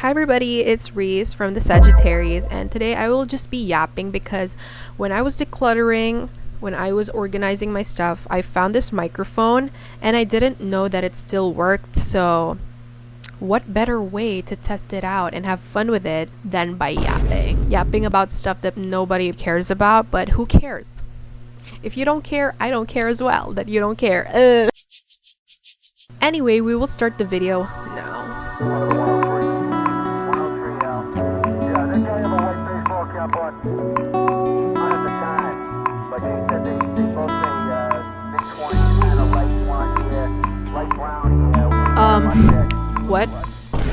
Hi everybody, it's Reese from the Sagittaries, and today I will just be yapping because when I was decluttering, when I was organizing my stuff, I found this microphone and I didn't know that it still worked. So what better way to test it out and have fun with it than by yapping about stuff that nobody cares about, but who cares? If you don't care, I don't care as well that you don't care. Anyway, we will start the video now. What?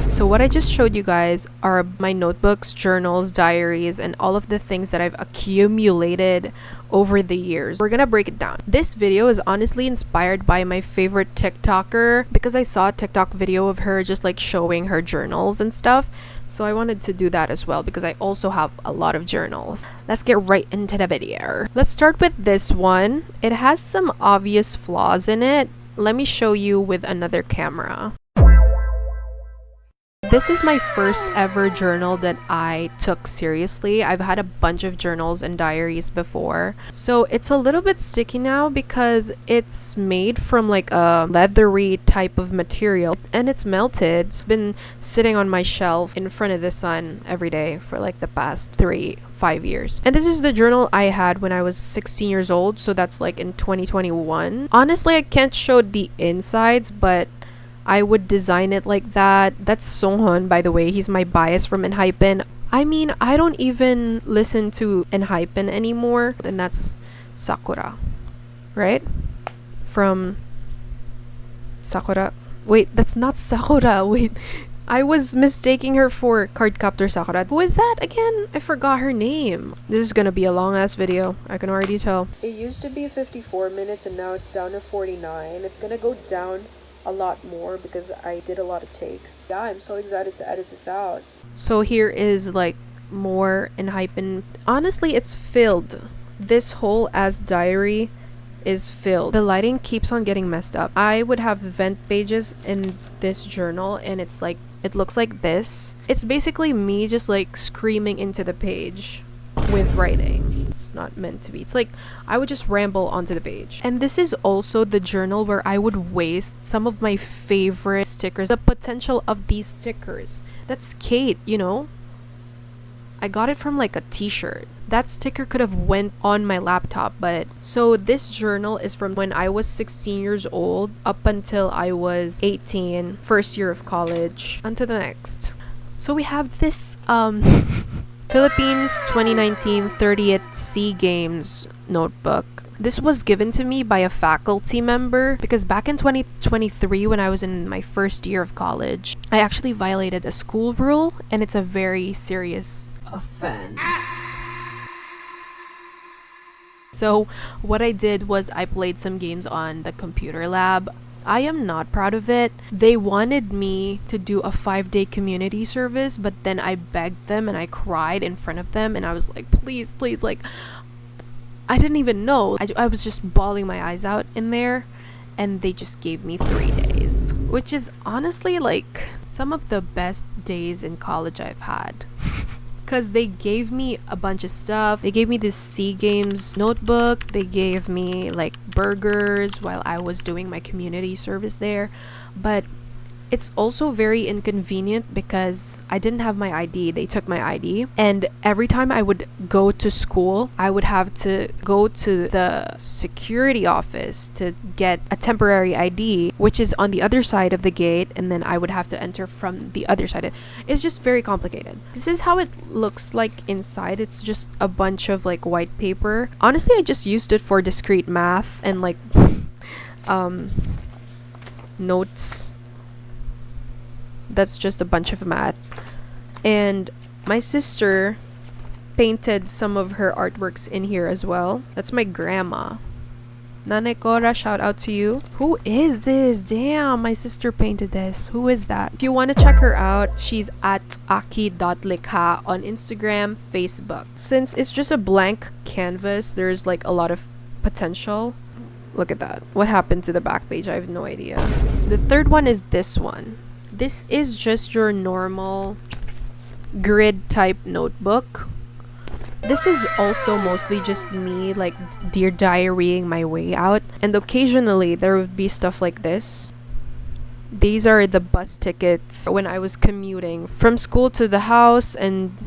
So what I just showed you guys are my notebooks, journals, diaries, and all of the things that I've accumulated over the years. We're gonna break it down. This video is honestly inspired by my favorite TikToker because I saw a TikTok video of her just like showing her journals and stuff. So I wanted to do that as well because I also have a lot of journals. Let's get right into the video. Let's start with this one. It has some obvious flaws in it. Let me show you with another camera. This is my first ever journal that I took seriously. I've had a bunch of journals and diaries before. So it's a little bit sticky now because it's made from like a leathery type of material and it's melted. It's been sitting on my shelf in front of the sun every day for like the past 5 years. And this is the journal I had when I was 16 years old. So that's like in 2021. Honestly, I can't show the insides, but I would design it like that. That's Songhun, by the way. He's my bias from Enhypen. I mean, I don't even listen to Enhypen anymore. And that's Sakura, right? From Sakura. Wait, that's not Sakura. Wait, I was mistaking her for Cardcaptor Sakura. Who is that again? I forgot her name. This is gonna be a long ass video. I can already tell. It used to be 54 minutes and now it's down to 49. It's gonna go down a lot more because I did a lot of takes. Yeah, I'm so excited to edit this out. So here is like more Enhypen. Honestly, it's filled. This whole as diary is filled. The lighting keeps on getting messed up. I would have vent pages in this journal and it's like, it looks like this. It's basically me just like screaming into the page with writing. It's not meant to be. It's like I would just ramble onto the page. And this is also the journal where I would waste some of my favorite stickers. The potential of these stickers. That's Kate, you know? I got it from like a t-shirt. That sticker could have went on my laptop, but so this journal is from when I was 16 years old up until I was 18, first year of college. On to the next. So we have this Philippines 2019 30th SEA Games notebook. This was given to me by a faculty member because back in 2023 when I was in my first year of college, I actually violated a school rule and it's a very serious offense. So what I did was I played some games on the computer lab. I am not proud of it. They wanted me to do a 5-day community service, but then I begged them and I cried in front of them and I was like, please, please, like, I didn't even know. I was just bawling my eyes out in there and they just gave me 3 days, which is honestly like some of the best days in college I've had. Because they gave me a bunch of stuff. They gave me this SEA Games notebook. They gave me like burgers while I was doing my community service there. But it's also very inconvenient because I didn't have my ID. They took my ID. And every time I would go to school, I would have to go to the security office to get a temporary ID, which is on the other side of the gate. And then I would have to enter from the other side. It's just very complicated. This is how it looks like inside. It's just a bunch of like white paper. Honestly, I just used it for discrete math and like notes. That's just a bunch of math. And my sister painted some of her artworks in here as well. That's my grandma. Nanay Cora, shout out to you. Who is this? Damn, my sister painted this. Who is that? If you want to check her out, she's at aki.likha on Instagram, Facebook. Since it's just a blank canvas, there's like a lot of potential. Look at that. What happened to the back page? I have no idea. The third one is this one. This is just your normal grid type notebook. This is also mostly just me, like, dear diarying my way out. And occasionally there would be stuff like this. These are the bus tickets when I was commuting from school to the house and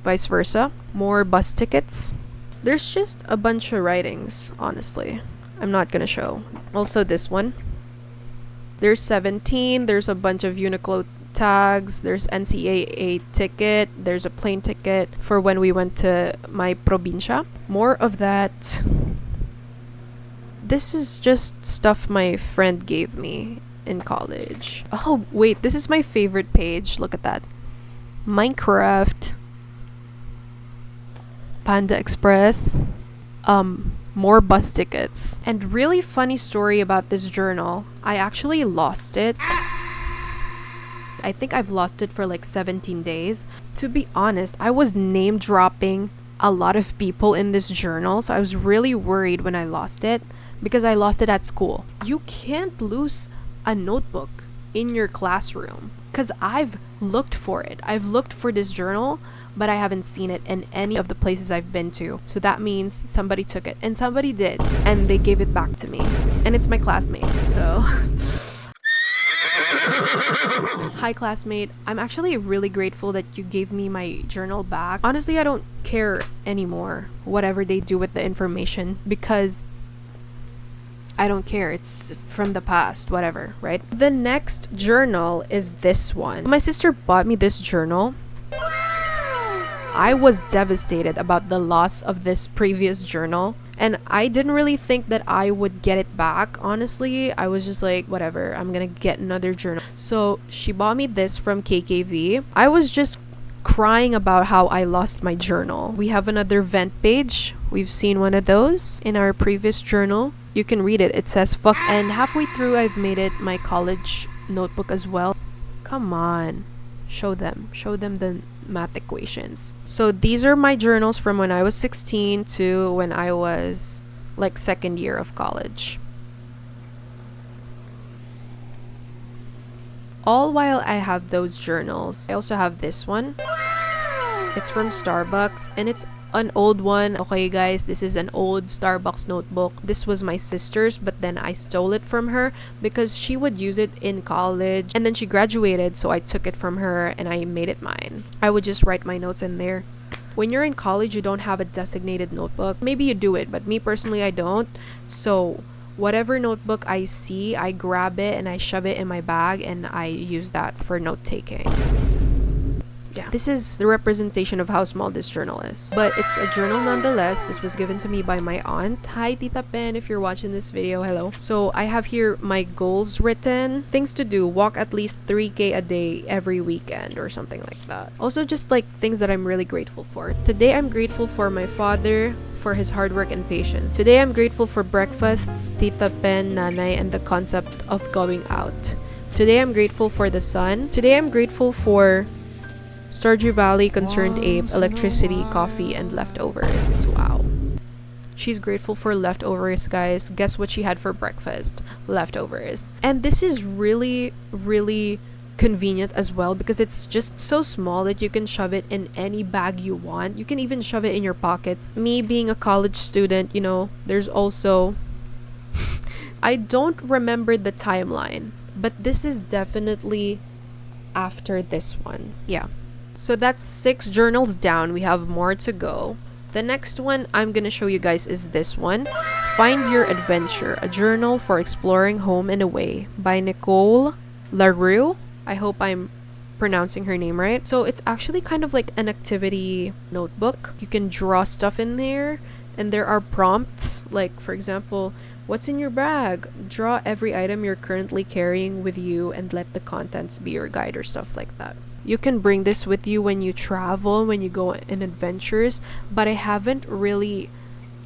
vice versa. More bus tickets. There's just a bunch of writings, honestly. I'm not gonna show. Also this one. There's 17. There's a bunch of Uniqlo tags. There's NCAA ticket. There's a plane ticket for when we went to my probinsya. More of that. This is just stuff my friend gave me in college. Oh, wait. This is my favorite page. Look at that. Minecraft. Panda Express. More bus tickets. And really funny story about this journal. I actually lost it. I think I've lost it for like 17 days. To be honest, I was name dropping a lot of people in this journal, so I was really worried when I lost it because I lost it at school. You can't lose a notebook in your classroom because I've looked for it. I've looked for this journal, but I haven't seen it in any of the places I've been to. So that means somebody took it, and somebody did, and they gave it back to me. And it's my classmate, so... Hi classmate, I'm actually really grateful that you gave me my journal back. Honestly, I don't care anymore whatever they do with the information because I don't care. It's from the past, whatever, right? The next journal is this one. My sister bought me this journal. I was devastated about the loss of this previous journal, and I didn't really think that I would get it back. Honestly, I was just like, whatever, I'm gonna get another journal. So she bought me this from KKV. I was just crying about how I lost my journal. We have another vent page. We've seen one of those in our previous journal. You can read it. It says fuck, and halfway through I've made it my college notebook as well. Come on, show them the math equations. So these are my journals from when I was 16 to when I was like second year of college. All while I have those journals, I also have this one. It's from Starbucks and it's an old one. Okay guys, this is an old Starbucks notebook. This was my sister's, but then I stole it from her because she would use it in college and then she graduated, so I took it from her and I made it mine. I would just write my notes in there. When you're in college, you don't have a designated notebook. Maybe you do it, but me personally, I don't. So whatever notebook I see, I grab it and I shove it in my bag and I use that for note taking. Yeah, this is the representation of how small this journal is, but it's a journal nonetheless. This was given to me by my aunt. Hi Tita Pen, if you're watching this video, hello. So I have here my goals written. Things to do: walk at least 3K a day every weekend or something like that. Also just like things that I'm really grateful for. Today I'm grateful for my father, for his hard work and patience. Today I'm grateful for breakfasts, Tita Pen, Nanay, and the concept of going out. Today I'm grateful for the sun. Today I'm grateful for Stardew Valley, Concerned Ape, electricity, coffee, and leftovers. Wow. She's grateful for leftovers, guys. Guess what she had for breakfast? Leftovers. And this is really, really convenient as well because it's just so small that you can shove it in any bag you want. You can even shove it in your pockets. Me being a college student, you know, there's also... I don't remember the timeline, but this is definitely after this one. Yeah. So that's 6 journals down. We have more to go. The next one I'm gonna show you guys is this one. Find Your Adventure, a journal for exploring home and away by Nicole LaRue. I hope I'm pronouncing her name right. So it's actually kind of like an activity notebook. You can draw stuff in there and there are prompts, like for example, what's in your bag? Draw every item you're currently carrying with you and let the contents be your guide or stuff like that. You can bring this with you when you travel, when you go in adventures, but I haven't really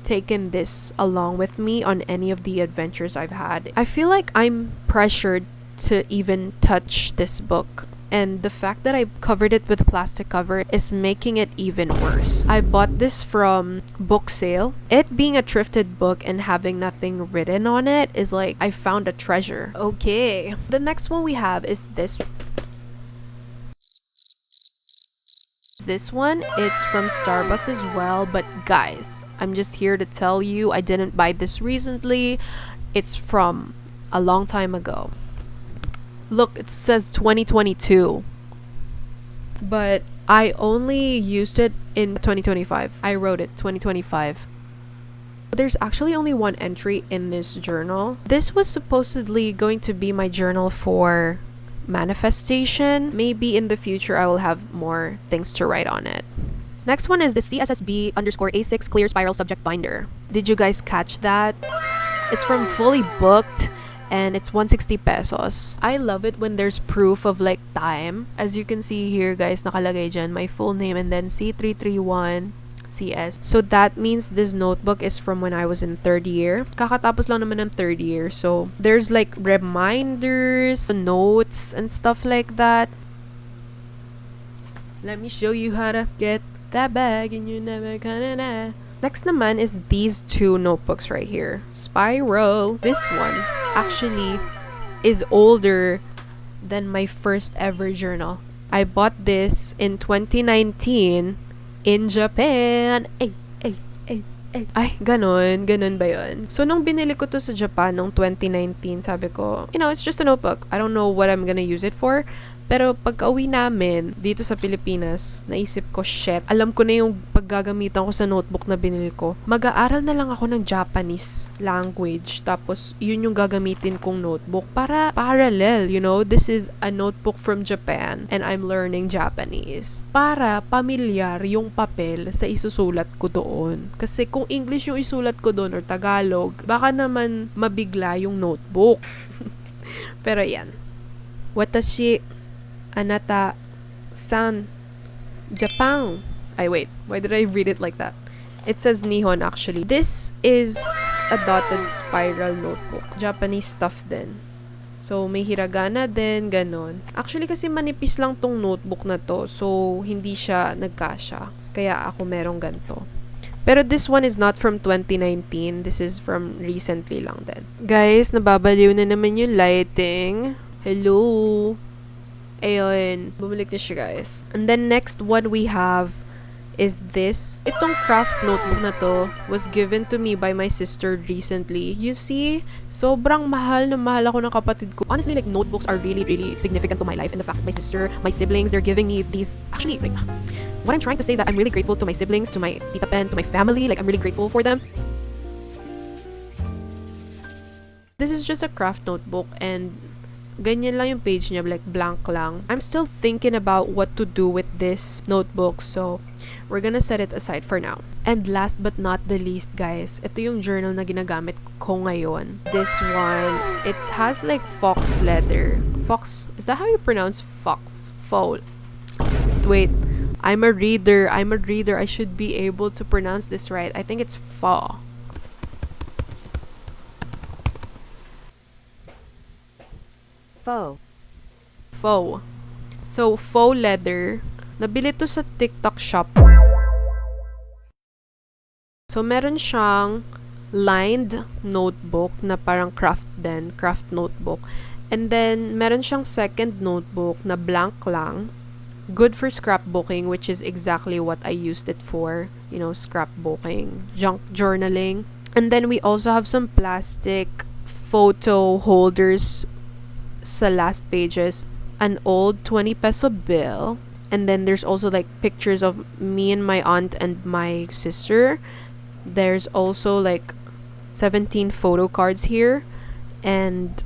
taken this along with me on any of the adventures I've had. I feel like I'm pressured to even touch this book, and the fact that I covered it with a plastic cover is making it even worse. I bought this from book sale. It being a thrifted book and having nothing written on it is like I found a treasure. Okay, the next one we have is this. This one, it's from Starbucks as well, but guys, I'm just here to tell you I didn't buy this recently. It's from a long time ago. Look, it says 2022. But I only used it in 2025. I wrote it 2025. There's actually only one entry in this journal. This was supposedly going to be my journal for manifestation. Maybe in the future I will have more things to write on it. Next one is the CSSB_A6 clear spiral subject binder. Did you guys catch that? It's from Fully Booked and it's 160 pesos. I love it when there's proof of like time. As you can see here guys, nakalagay dyan my full name and then C331 CS. So that means this notebook is from when I was in 3rd year. Kakatapos lang naman ng 3rd year. So there's like reminders, notes, and stuff like that. Let me show you how to get that bag and you never gonna. Next naman is these two notebooks right here. Spiral. This one actually is older than my first ever journal. I bought this in 2019 in Japan. Ay, ganon ba yun? So, nung binili ko to sa Japan nung 2019, sabi ko, it's just a notebook. I don't know what I'm gonna use it for. Pero pagka-uwi namin dito sa Pilipinas, naisip ko, shit, alam ko na yung paggagamitan ko sa notebook na binili ko. Mag-aaral na lang ako ng Japanese language. Tapos, yun yung gagamitin kong notebook para parallel, This is a notebook from Japan and I'm learning Japanese. Para pamilyar yung papel sa isusulat ko doon. Kasi kung English yung isulat ko doon or Tagalog, baka naman mabigla yung notebook. Pero yan. Watashi Anata San Japan. Wait, why did I read it like that? It says Nihon actually. This is a dotted spiral notebook. Japanese stuff din. So, may hiragana din, ganon. Actually, kasi manipis lang tong notebook na to. So, hindi siya nagkasya. Kaya ako merong ganito. Pero this one is not from 2019. This is from recently lang din. Guys, nababaliw na naman yung lighting. Hello? Ayun, bumalik na siya guys. And then next one we have is this. Itong craft notebook na to was given to me by my sister recently. You see, sobrang mahal na mahal ako ng kapatid ko. Honestly, like notebooks are really, really significant to my life. And the fact that my sister, my siblings, they're giving me these. Actually, like, what I'm trying to say is that I'm really grateful to my siblings, to my tita Pen, to my family. Like, I'm really grateful for them. This is just a craft notebook and ganyan lang yung page niya, like blank lang. I'm still thinking about what to do with this notebook, so we're gonna set it aside for now. And last but not the least, guys, ito yung journal na ginagamit ko ngayon. This one, it has like fox leather. Fox, is that how you pronounce fox? Faux. Wait, I'm a reader. I should be able to pronounce this right. I think it's faux. Faux. So, faux leather. Nabili to sa TikTok shop. So, meron siyang lined notebook na parang craft notebook. And then, meron siyang second notebook na blank lang. Good for scrapbooking, which is exactly what I used it for. Scrapbooking, junk journaling. And then, we also have some plastic photo holders sa last pages, an old 20 peso bill, and then there's also like pictures of me and my aunt and my sister. There's also like 17 photo cards here and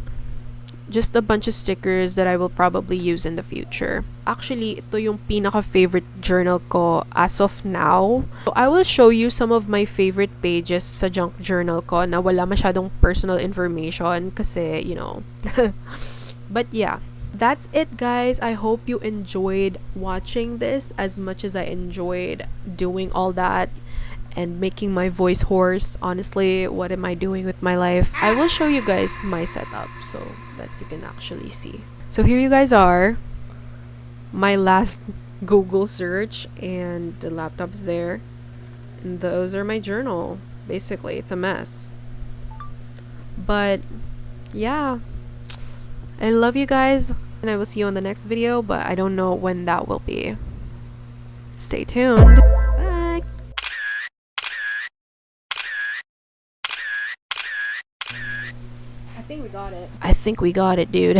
just a bunch of stickers that I will probably use in the future. Actually, ito yung pinaka-favorite journal ko as of now. So, I will show you some of my favorite pages sa junk journal ko na wala masyadong personal information kasi, But yeah, that's it guys. I hope you enjoyed watching this as much as I enjoyed doing all that and making my voice hoarse. Honestly, what am I doing with my life? I will show you guys my setup so that you can actually see. So here you guys are. My last Google search and the laptop's there. And those are my journal. Basically, it's a mess. But yeah. I love you guys, and I will see you on the next video, but I don't know when that will be. Stay tuned. Bye. I think we got it. I think we got it, dude.